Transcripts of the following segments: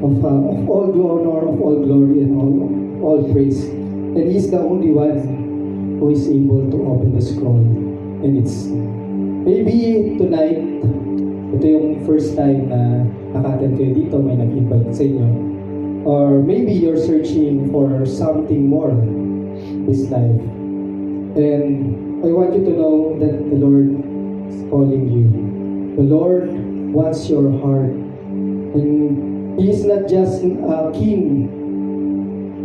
of all honor, of all glory, and all praise. And He is the only one who is able to open the scroll. And it's maybe tonight, ito yung first time na naka-attend kayo dito, may nag-invite sa inyo. Or maybe you're searching for something more this life. And I want you to know that the Lord is calling you. The Lord wants your heart. And He is not just a king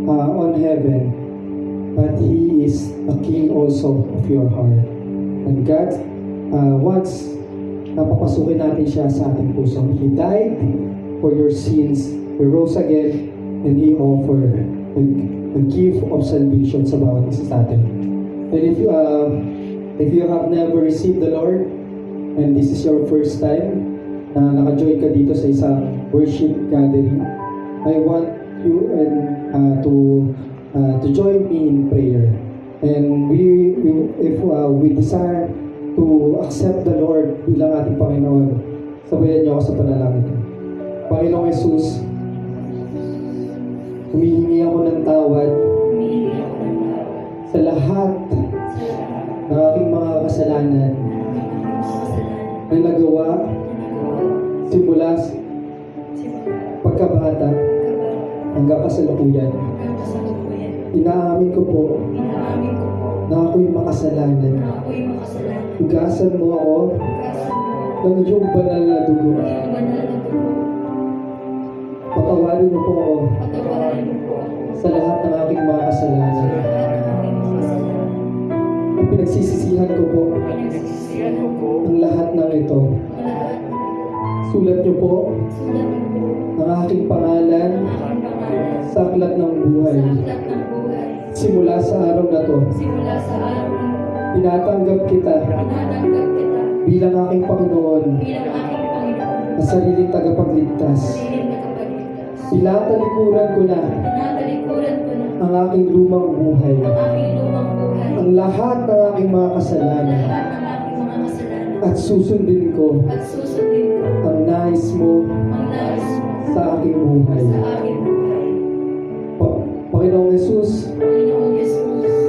on heaven, but He is a king also of your heart. And God wants napapasukin natin siya sa ating puso. He died for your sins. He rose again, and He offered a gift of salvation sa bawat isa sa atin. And if you have never received the Lord, and this is your first time na naka-join ka dito sa isang worship gathering, I want you to join me in prayer. And if we desire to accept the Lord bilang ating Panginoon, sabayan niyo ako sa panalangin. Panginoong Jesus, humihingi ako ng tawad sa lahat ng aking mga kasalanan na nagawa simula pagkabata hanggang kasalukuyan. Inaamin ko po na ako'y makasalanan. Hugasan mo ako ng iyong banal na dugo. Patawarin mo po ako sa lahat ng aking mga kasalanan. At pinagsisisihan ko po ang lahat ng ito. Sulat niyo po ang aking pangalan sa aklat ng buhay. Simula sa araw na to, tinatanggap kita bilang aking Panginoon na sariling tagapagligtas. Ilatalikuran ko na ang aking lumang buhay, ang lahat ng aking mga kasalanan, at susundin ko ang nais mo sa aking buhay. Panginoong Jesus,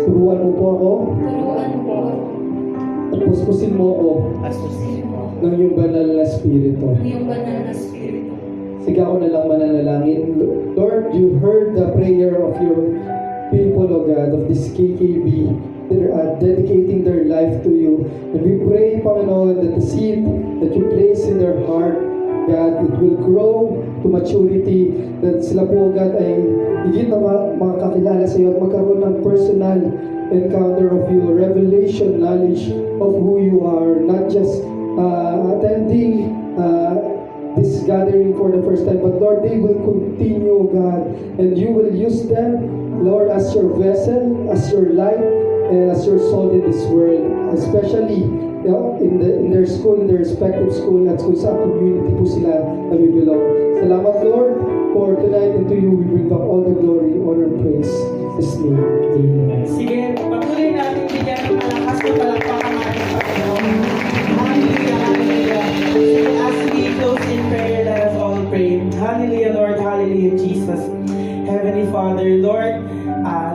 turuan mo po ako at puspusin mo ako ng iyong banal na spirito. Sige ako na lang mananalangin. Lord, you heard the prayer of your people, O God, of this KKB. They're dedicating their life to you. And we pray, Panginoon, that the seed that you place in their heart, God, it will grow to maturity, that sila po, God, ay higit na makakilala sa iyo at magkaroon ng personal encounter of you, revelation, knowledge of who you are, not just attending this gathering for the first time, but Lord, they will continue, God, and you will use them, Lord, as your vessel, as your light, and as your salt in this world, especially in their school, in their respective school, at kung sa community po sila nabibelong. Salamat, Lord, for tonight, and to you we bring back all the glory, honor, and praise. In His name, amen. Sige, patuloy natin bigyan ng malakas na palakpakan ng ating Panginoon. Hallelujah, hallelujah. Sige, as we close in prayer, let us all pray. Hallelujah, Lord, hallelujah, Jesus. Heavenly Father, Lord,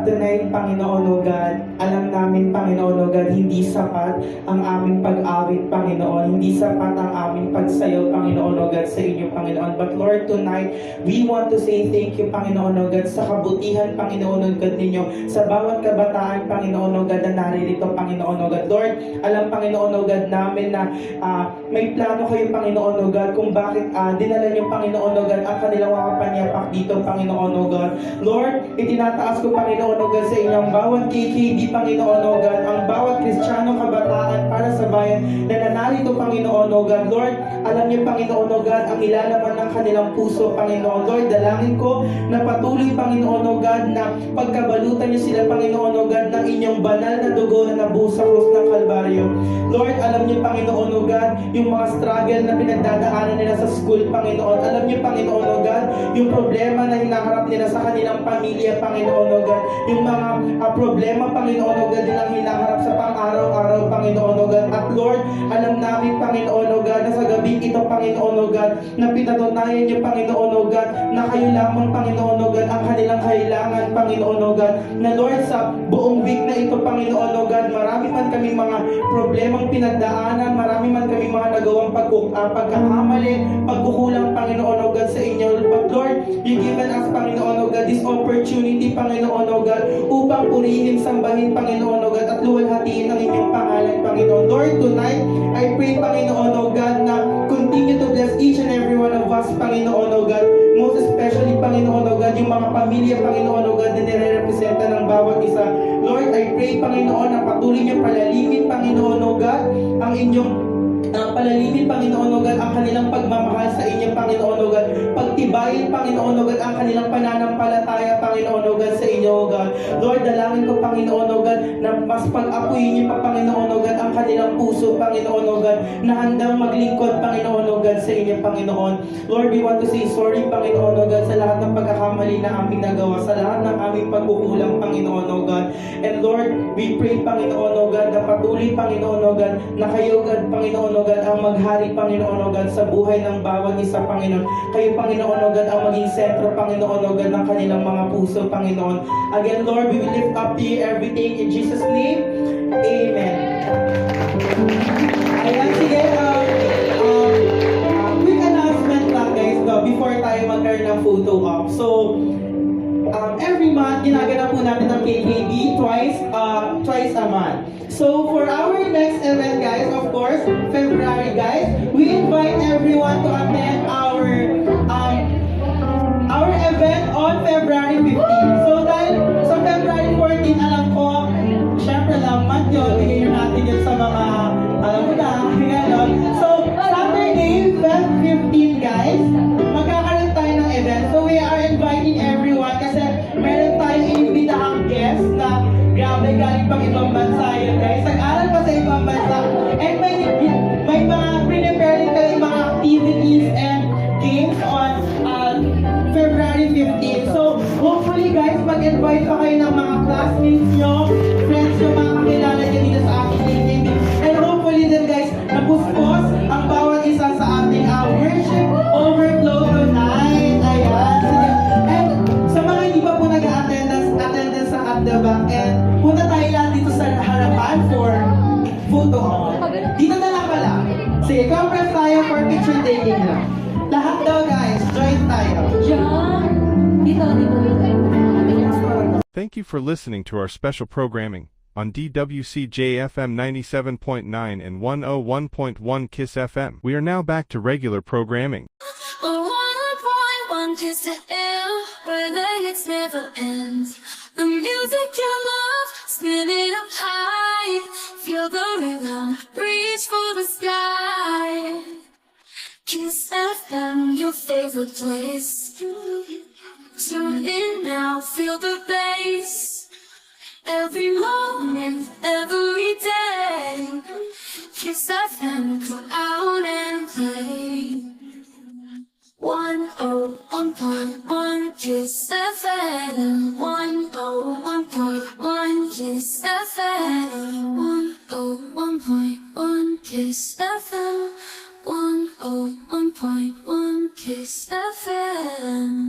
tonight, Panginoon, O God, alam namin, Panginoon, O God, hindi sapat ang aming pag-awit, Panginoon. Hindi sapat ang aming pagsayaw, Panginoon, O God, sa inyo, Panginoon. But Lord, tonight, we want to say thank you, Panginoon, O God, sa kabutihan, Panginoon, O God, ninyo. Sa bawat kabataan, Panginoon, O God, na naririto, Panginoon, O God. Lord, alam, Panginoon, O God, namin na may plano kayo, Panginoon, O God, kung bakit dinala niyo, Panginoon, O God, ang kanilang mga panyapak dito, Panginoon, O God. Lord, itinataas ko, Panginoon, O God, sa inyong bawat KKB, Panginoon, O God, ang bawat Kristiyano kabataan para sa bayan na nanarito, Panginoon, O God. Lord, alam niyo, Panginoon, O God, ang ilalaman ng kanilang puso, Panginoon. Lord, dalangin ko na patuloy, Panginoon, O God, na pagkabalutan niyo sila, Panginoon, O God, ng inyong banal na dugo na nabuhos sa krus ng Kalbaryo. Lord, alam niyo, Panginoon, O God, yung mga struggle na pinagdadaanan nila sa school, Panginoon. Alam niyo, Panginoon, O God, yung problema na hinaharap nila sa kanilang pamilya, Panginoon, O God, yung mga problema, Panginoon, O God, nilang hinaharap sa pang-araw-araw, Panginoon, O God. At Lord, alam namin, Panginoon, O God, na sa gabi week ito, Panginoon o God, na pinatunayan niyo, Panginoon o God, na kayo lamang, Panginoon o God, ang kanilang kailangan, Panginoon o God, na Lord, sa buong week na ito, Panginoon o God, marami man kaming mga problemang pinagdaanan, marami man kaming mga nagawang pagkakamali, pagkukulang, Panginoon o God, sa inyo. But Lord, you given us, Panginoon o God, this opportunity, Panginoon o God, upang purihin, sambahin, Panginoon o God, at luwalhatiin ang inyong pangalan, Panginoon. Lord, tonight, I pray, Panginoon o God, na continue to bless each and every one of us, Panginoon o God, most especially, Panginoon o God, yung mga pamilya, Panginoon o God, na nire-representa ng bawat isa. Lord, I pray, Panginoon, na patuloy niyo palalimin, Panginoon o God, ang inyong palalimin, Panginoon o God, ang kanilang pagmamahal sa inyo, Panginoon o God. Pagtibayin, Panginoon o God, ang kanilang pananampalataya, Panginoon o God, sa inyo, O God. Lord, dalangin ko, Panginoon o God, na mas pag-apuyin niyo pa, Panginoon o God, ang kanilang puso, Panginoon o God, na handang maglingkod, Panginoon o God, sa inyo, Panginoon. Lord, we want to say sorry, Panginoon o God, sa lahat ng pagkakamali na aming nagawa, sa lahat ng aming pagkukulang, Panginoon o God. And Lord, we pray, Panginoon o God, na patuloy, Panginoon o God, na kayo, God, Panginoon o God, ang maghari, Panginoon o God, sa buhay ng bawat isa, Panginoon. Kayo, Panginoon o God, ang maging sentro, Panginoon o God, ng kanilang mga puso, Panginoon. Again, Lord, we will lift up to you everything in Jesus' name. Amen. Ayan, sige, quick announcement lang, guys, before tayo magkaroon ng photo op. So, every month, ginaganap po natin ang KKB twice a month. So, for our next event, guys, of course, February, guys, we invite everyone to attend our event on February 15. So, dahil sa February 14, alam ko, syempre lang, month yun, bigyan natin yun sa mga, alam mo na, gano'n. So, Saturday, Feb 15, guys, magkakaroon tayo ng event. So, we are inviting everyone kasi meron tayong imbitahang guest na grabe galing pang ibang bansa yun, guys. Nag-aral pa sa ibang bansa. And may mga prepare din kayong mga activities and games on February 15. So, hopefully, guys, mag-invite pa kayo ng mga classmates nyo, friends nyo, mga kakilala nyo dito sa ating KKB. And hopefully din, guys, napuspos ang bawat isa sa ating worship overflow tonight. Ayan. Sige. And sa mga hindi pa po attendance sa at the back end, punta tayo lang dito sa harapan for photo op. Dito na lang pala. Sige, conference tayo for picture taking lang. Lahat daw, guys, join tayo. Thank you for listening to our special programming on DWCJ FM 97.9 and 101.1 KISS FM. We are now back to regular programming. 101.1 KISS FM, where the hits never end. The music you love, spinning up high. Feel the rhythm, reach for the sky. KISS FM, your favorite place. Tune in now, feel the bass. Every moment, every day. KISS FM, come out and play. 101.1 KISS FM. 101.1 KISS FM. 101.1 KISS FM. 101.1 KISS FM.